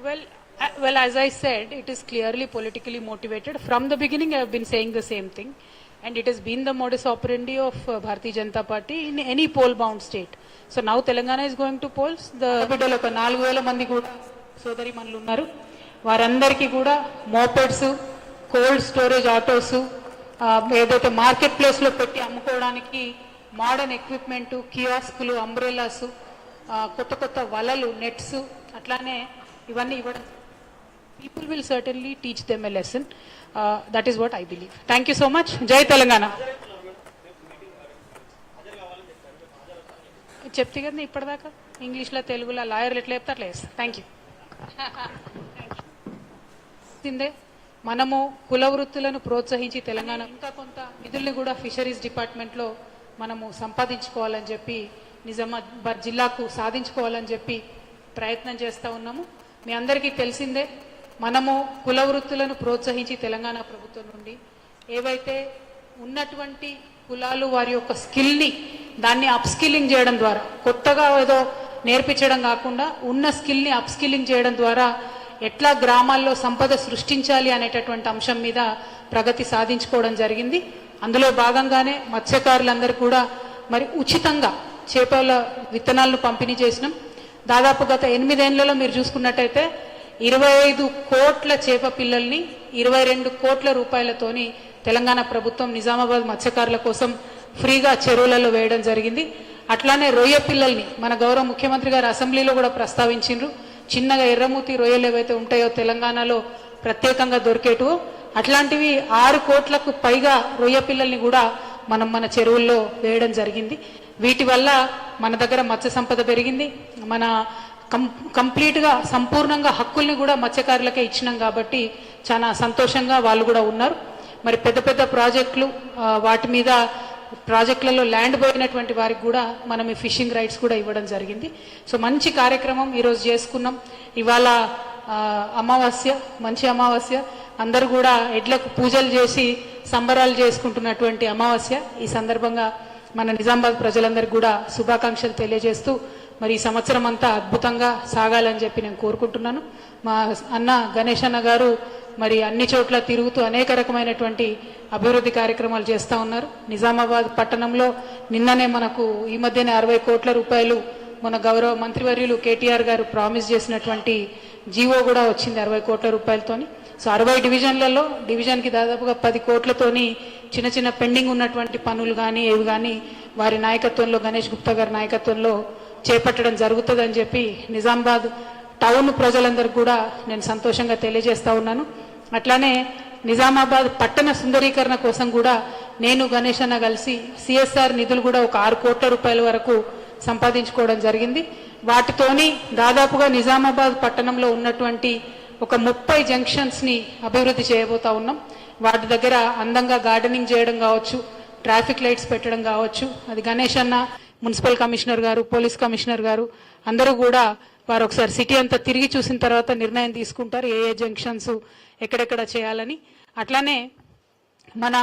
Well, well, as I said, it is clearly politically motivated. From the beginning, I have been saying the same thing, and it has been the modus operandi of Bharatiya Janata Party in any poll-bound state. So now Telangana is going to polls. The బిడ్డలు ఒక 4,000 మంది కూడా సోదరి మనులు ఉన్నారు. వారందరికీ కూడా mopeds, cold storage autos, ఏదైతే market ప్లేస్లో పెట్టి అమ్ముకోవడానికి మోడర్న్ ఎక్విప్మెంట్, కియాస్కులు, అంబ్రెలాస్, కొత్త కొత్త వలలు, నెట్స్, అట్లానే ఇవన్నీ ఇవ్వడం. People will certainly teach them a lesson. That is what I believe. Thank you so much. Jai Telangana. చెప్తే కదా ఇప్పటిదాకా ఇంగ్లీష్లో, తెలుగులో లాయర్లు ఎట్లా చెప్తే అట్లా చేస్తారు. Thank you. మనము కుల వృత్తులను ప్రోత్సహించి తెలంగాణ ఇంకా కొంత నిధుల్ని కూడా ఫిషరీస్ డిపార్ట్మెంట్లో మనము సంపాదించుకోవాలని చెప్పి, నిజామాబాద్ జిల్లాకు సాధించుకోవాలని చెప్పి ప్రయత్నం చేస్తూ ఉన్నాము. మీ అందరికీ తెలిసిందే, మనము కుల వృత్తులను ప్రోత్సహించి తెలంగాణ ప్రభుత్వం నుండి ఏవైతే ఉన్నటువంటి కులాలు వారి యొక్క స్కిల్ని దాన్ని అప్స్కిల్లింగ్ చేయడం ద్వారా, కొత్తగా ఏదో నేర్పించడం కాకుండా ఉన్న స్కిల్ని అప్స్కిల్లింగ్ చేయడం ద్వారా ఎట్లా గ్రామాల్లో సంపద సృష్టించాలి అనేటటువంటి అంశం మీద ప్రగతి సాధించుకోవడం జరిగింది. అందులో భాగంగానే మత్స్యకారులందరూ కూడా మరి ఉచితంగా చేపల విత్తనాలను పంపిణీ చేసినాం. దాదాపు గత 8 ఏళ్లలో మీరు చూసుకున్నట్టయితే 25 కోట్ల చేప పిల్లల్ని 22 కోట్ల రూపాయలతోని తెలంగాణ ప్రభుత్వం నిజామాబాద్ మత్స్యకారుల కోసం ఫ్రీగా చెరువులలో వేయడం జరిగింది. అట్లానే రొయ్య పిల్లల్ని మన గౌరవ ముఖ్యమంత్రి గారు అసెంబ్లీలో కూడా ప్రస్తావించిండ్రు. చిన్నగా ఎర్రమూతి రొయ్యలు ఏవైతే ఉంటాయో తెలంగాణలో ప్రత్యేకంగా దొరికేటివో అట్లాంటివి 6 కోట్లకు పైగా రొయ్య పిల్లల్ని కూడా మన చెరువుల్లో వేయడం జరిగింది. వీటి వల్ల మన దగ్గర మత్స్య సంపద పెరిగింది. మన కంప్లీట్గా సంపూర్ణంగా హక్కుల్ని కూడా మత్స్యకారులకే ఇచ్చినాం కాబట్టి చాలా సంతోషంగా వాళ్ళు కూడా ఉన్నారు. మరి పెద్ద పెద్ద ప్రాజెక్టులు, వాటి మీద ప్రాజెక్టులలో ల్యాండ్ పోయినటువంటి వారికి కూడా మనం ఈ ఫిషింగ్ రైట్స్ కూడా ఇవ్వడం జరిగింది. సో మంచి కార్యక్రమం ఈరోజు చేసుకున్నాం. ఇవాళ అమావాస్య, మంచి అమావాస్య, అందరూ కూడా ఎడ్లకు పూజలు చేసి సంబరాలు చేసుకుంటున్నటువంటి అమావాస్య. ఈ సందర్భంగా మన నిజామాబాద్ ప్రజలందరికీ కూడా శుభాకాంక్షలు తెలియజేస్తూ మరి ఈ సంవత్సరం అంతా అద్భుతంగా సాగాలని చెప్పి నేను కోరుకుంటున్నాను. మా అన్న గణేష్ అన్న గారు మరి అన్ని చోట్ల తిరుగుతూ అనేక రకమైనటువంటి అభివృద్ధి కార్యక్రమాలు చేస్తూ ఉన్నారు. నిజామాబాద్ పట్టణంలో నిన్ననే మనకు ఈ మధ్యనే 60 కోట్ల రూపాయలు మన గౌరవ మంత్రివర్యులు కేటీఆర్ గారు ప్రామిస్ చేసినటువంటి జీవో కూడా వచ్చింది 60 కోట్ల రూపాయలతోని. సో 60 డివిజన్లలో డివిజన్కి దాదాపుగా 10 కోట్లతోని చిన్న చిన్న పెండింగ్ ఉన్నటువంటి పనులు కానీ ఏవి కానీ వారి నాయకత్వంలో, గణేష్ గుప్తా గారి నాయకత్వంలో చేపట్టడం జరుగుతుందని చెప్పి నిజామాబాద్ టౌన్ ప్రజలందరికీ కూడా నేను సంతోషంగా తెలియజేస్తా ఉన్నాను. అట్లానే నిజామాబాద్ పట్టణ సుందరీకరణ కోసం కూడా నేను గణేష్ అన్న కలిసి సిఎస్ఆర్ నిధులు కూడా ఒక 6 కోట్ల రూపాయల వరకు సంపాదించుకోవడం జరిగింది. వాటితోని దాదాపుగా నిజామాబాద్ పట్టణంలో ఉన్నటువంటి ఒక 30 జంక్షన్స్ని అభివృద్ధి చేయబోతా ఉన్నాం. వాటి దగ్గర అందంగా గార్డెనింగ్ చేయడం కావచ్చు, ట్రాఫిక్ లైట్స్ పెట్టడం కావచ్చు, అది గణేష్ అన్న, మున్సిపల్ కమిషనర్ గారు, పోలీస్ కమిషనర్ గారు అందరూ కూడా వారు ఒకసారి సిటీ అంతా తిరిగి చూసిన తర్వాత నిర్ణయం తీసుకుంటారు ఏ జంక్షన్స్ ఎక్కడెక్కడ చేయాలని. అట్లానే మన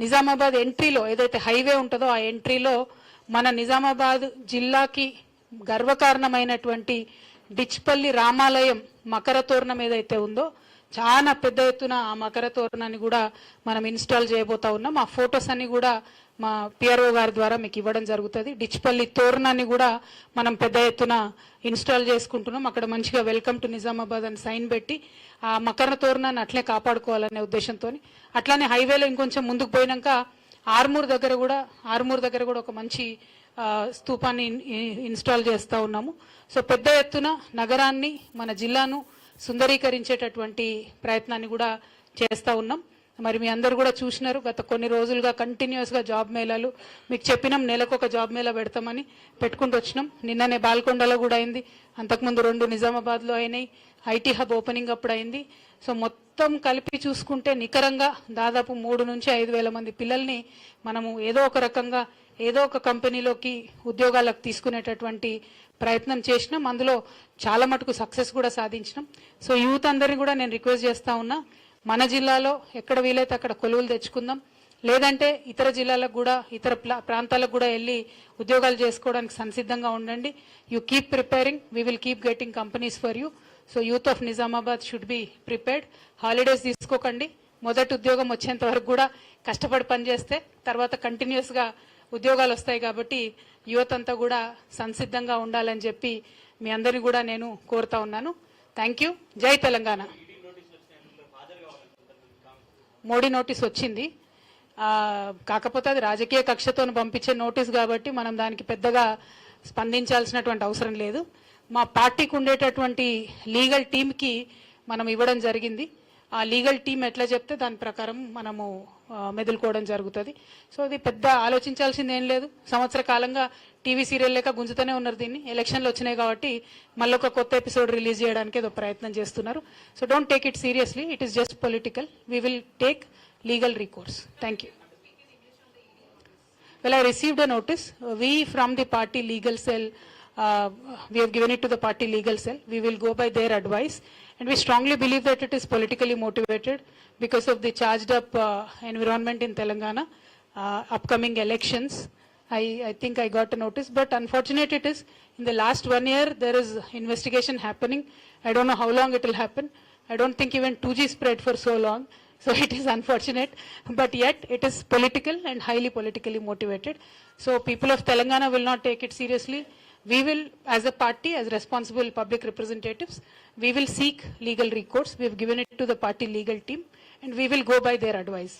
నిజామాబాద్ ఎంట్రీలో ఏదైతే హైవే ఉంటుందో ఆ ఎంట్రీలో మన నిజామాబాద్ జిల్లాకి గర్వకారణమైనటువంటి డిచ్పల్లి రామాలయం మకర తోరణం ఏదైతే ఉందో చాలా పెద్ద ఎత్తున ఆ మకర తోరణాన్ని కూడా మనం ఇన్స్టాల్ చేయబోతా ఉన్నాం. ఆ ఫొటోస్ అన్ని కూడా మా పిఆర్ఓ గారి ద్వారా మీకు ఇవ్వడం జరుగుతుంది. డిచ్పల్లి తోరణాన్ని కూడా మనం పెద్ద ఎత్తున ఇన్స్టాల్ చేసుకుంటున్నాం. అక్కడ మంచిగా వెల్కమ్ టు నిజామాబాద్ అని సైన్ పెట్టి ఆ మకర తోరణాన్ని అట్లే కాపాడుకోవాలనే ఉద్దేశంతో, అట్లానే హైవేలో ఇంకొంచెం ముందుకు పోయినాక ఆర్మూర్ దగ్గర కూడా ఒక మంచి స్తూపాన్ని ఇన్స్టాల్ చేస్తూ ఉన్నాము. సో పెద్ద ఎత్తున నగరాన్ని, మన జిల్లాను సుందరీకరించేటటువంటి ప్రయత్నాన్ని కూడా చేస్తూ ఉన్నాం. మరి మీ అందరు కూడా చూసినారు, గత కొన్ని రోజులుగా కంటిన్యూస్గా జాబ్ మేళాలు మీకు చెప్పినాం, నెలకు ఒక జాబ్ మేళా పెడతామని పెట్టుకుంటూ వచ్చినాం. నిన్ననే బాల్కొండలో కూడా అయింది, అంతకుముందు 2 నిజామాబాద్లో అయినాయి, ఐటీ హబ్ ఓపెనింగ్ అప్పుడు అయింది. సో మొత్తం కలిపి చూసుకుంటే నికరంగా దాదాపు 3 నుంచి 5 వేల మంది పిల్లల్ని మనము ఏదో ఒక రకంగా ఏదో ఒక కంపెనీలోకి ఉద్యోగాలకు తీసుకునేటటువంటి ప్రయత్నం చేసినాం. అందులో చాలా మటుకు సక్సెస్ కూడా సాధించినాం. సో యూత్ అందరినీ కూడా నేను రిక్వెస్ట్ చేస్తా ఉన్నా, మన జిల్లాలో ఎక్కడ వీలైతే అక్కడ కొలువులు తెచ్చుకుందాం, లేదంటే ఇతర జిల్లాలకు కూడా ఇతర ప్రాంతాలకు కూడా వెళ్ళి ఉద్యోగాలు చేసుకోవడానికి సంసిద్ధంగా ఉండండి. You keep preparing, we will keep getting companies for you. So youth of Nizamabad should be prepared. Holidays తీసుకోకండి. మొదటి ఉద్యోగం వచ్చేంత వరకు కూడా కష్టపడి పనిచేస్తే తర్వాత కంటిన్యూస్గా ఉద్యోగాలు వస్తాయి. కాబట్టి యువత అంతా కూడా సంసిద్ధంగా ఉండాలని చెప్పి మీ అందరినీ కూడా నేను కోరుతా ఉన్నాను. Thank you. జై తెలంగాణ. మోడీ నోటీస్ వచ్చింది, కాకపోతే అది రాజకీయ కక్షతో పంపించే నోటీస్ కాబట్టి మనం దానికి పెద్దగా స్పందించాల్సినటువంటి అవసరం లేదు. మా పార్టీకి ఉండేటటువంటి లీగల్ టీంకి మనం ఇవ్వడం జరిగింది. ఆ లీగల్ టీం ఎట్లా చెప్తే దాని ప్రకారం మనము మెదులుకోవడం జరుగుతుంది. సో అది పెద్ద ఆలోచించాల్సింది ఏం లేదు. సంవత్సర కాలంగా టీవీ సీరియల్ లేక గుంజుతూనే ఉన్నారు దీన్ని. ఎలక్షన్లు వచ్చినాయి కాబట్టి మళ్ళీ ఒక కొత్త ఎపిసోడ్ రిలీజ్ చేయడానికి ఏదో ప్రయత్నం చేస్తున్నారు. So don't take it seriously. It is just political. We will take legal recourse. Thank you. Well, I received a notice. We from the party legal cell, we have given it to the party legal cell. We will go by their advice, and we strongly believe that it is politically motivated because of the charged up environment in Telangana, upcoming elections. I think I got a notice, but unfortunate it is in the last 1 year there is investigation happening. I don't know how long it will happen. I don't think even 2G spread for so long. So it is unfortunate, but yet it is political and highly politically motivated. So people of Telangana will not take it seriously. We will, as a party, as responsible public representatives, we will seek legal recourse. We have given it to the party legal team, and we will go by their advice.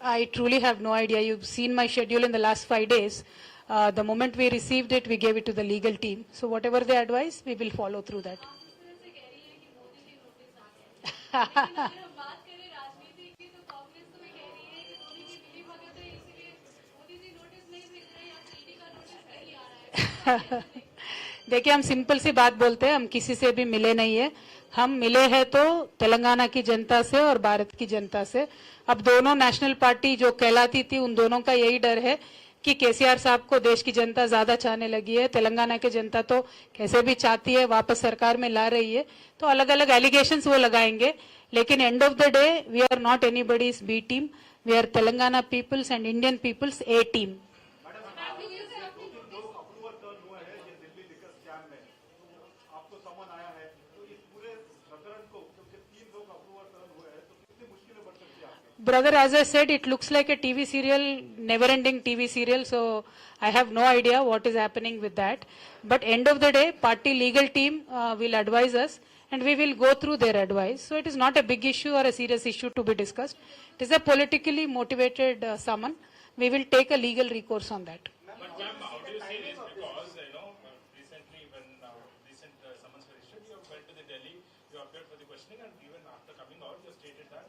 I truly have no idea. You've seen my schedule in the last 5 days. The moment we received it, we gave it to the legal team. So whatever they advise, we will follow through that. देखिए, हम simple सी बात बोलते हैं, हम किसी से भी मिले नहीं है. हम मिले हैं तो तेलंगाना की जनता से और भारत की जनता से. अब दोनों नेशनल पार्टी जो कहलाती थी, उन दोनों का यही डर है कि केसीआर साहब को देश की जनता ज्यादा चाहने लगी है. तेलंगाना की जनता तो कैसे भी चाहती है, वापस सरकार में ला रही है. तो अलग अलग एलिगेशंस वो लगाएंगे, लेकिन end of the day we are not anybody's B team. We are Telangana peoples and Indian peoples A team. Brother, as I said, it looks like a TV serial, never-ending TV serial. So I have no idea what is happening with that. But end of the day, party legal team will advise us, and we will go through their advice. So it is not a big issue or a serious issue to be discussed. It is a politically motivated summon. We will take a legal recourse on that. But ma'am, how do you see this? Because recently when recent summons were issued, you went to the Delhi, you appeared for the questioning, and even after coming out, you stated that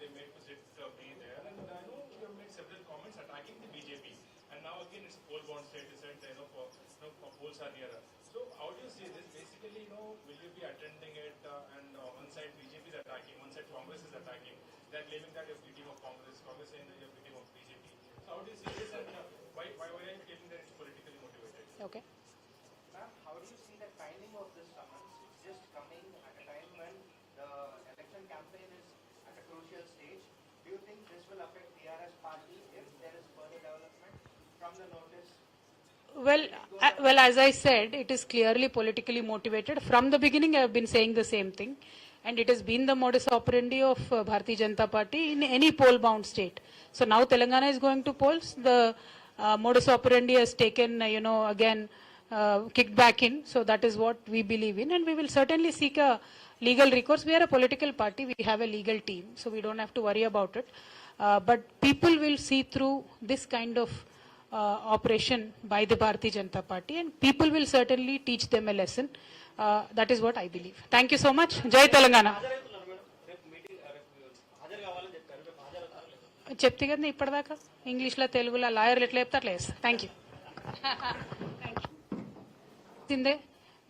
they made to sit be there, and you have made several comments attacking the BJP. And now again it's poll bond state, polls are nearer. So how do you see this? Basically, will you be attending it? And one side BJP is attacking, one side Congress is attacking. They are claiming that you're beating of Congress saying that you're beating of BJP. So how do you see this? And why are you claiming that it's politically motivated? Okay. Ma'am, how do you see the timing of this summons? It's just coming at a time when the election campaign is at a crucial stage. Do you think this will affect TRS party if there is further development from the notice? Well, as I said, it is clearly politically motivated. From the beginning, I have been saying the same thing, and it has been the modus operandi of Bharatiya Janata Party in any poll-bound state. So now Telangana is going to polls. The modus operandi has taken, again kicked back in. So that is what we believe in, and we will certainly seek a legal recourse. We are a political party. We have a legal team, so we don't have to worry about it. But people will see through this kind of operation by the Bharatiya Janata Party, and people will certainly teach them a lesson. That is what I believe. Thank you so much. Jai Telangana. చెప్తే కదా ఇప్పటిదాకా ఇంగ్లీష్లో తెలుగులో లాయర్లు ఎట్లా చెప్తే అట్లా చేస్తా. Thank you.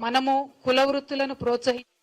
మనము కుల వృత్తులను ప్రోత్సహించి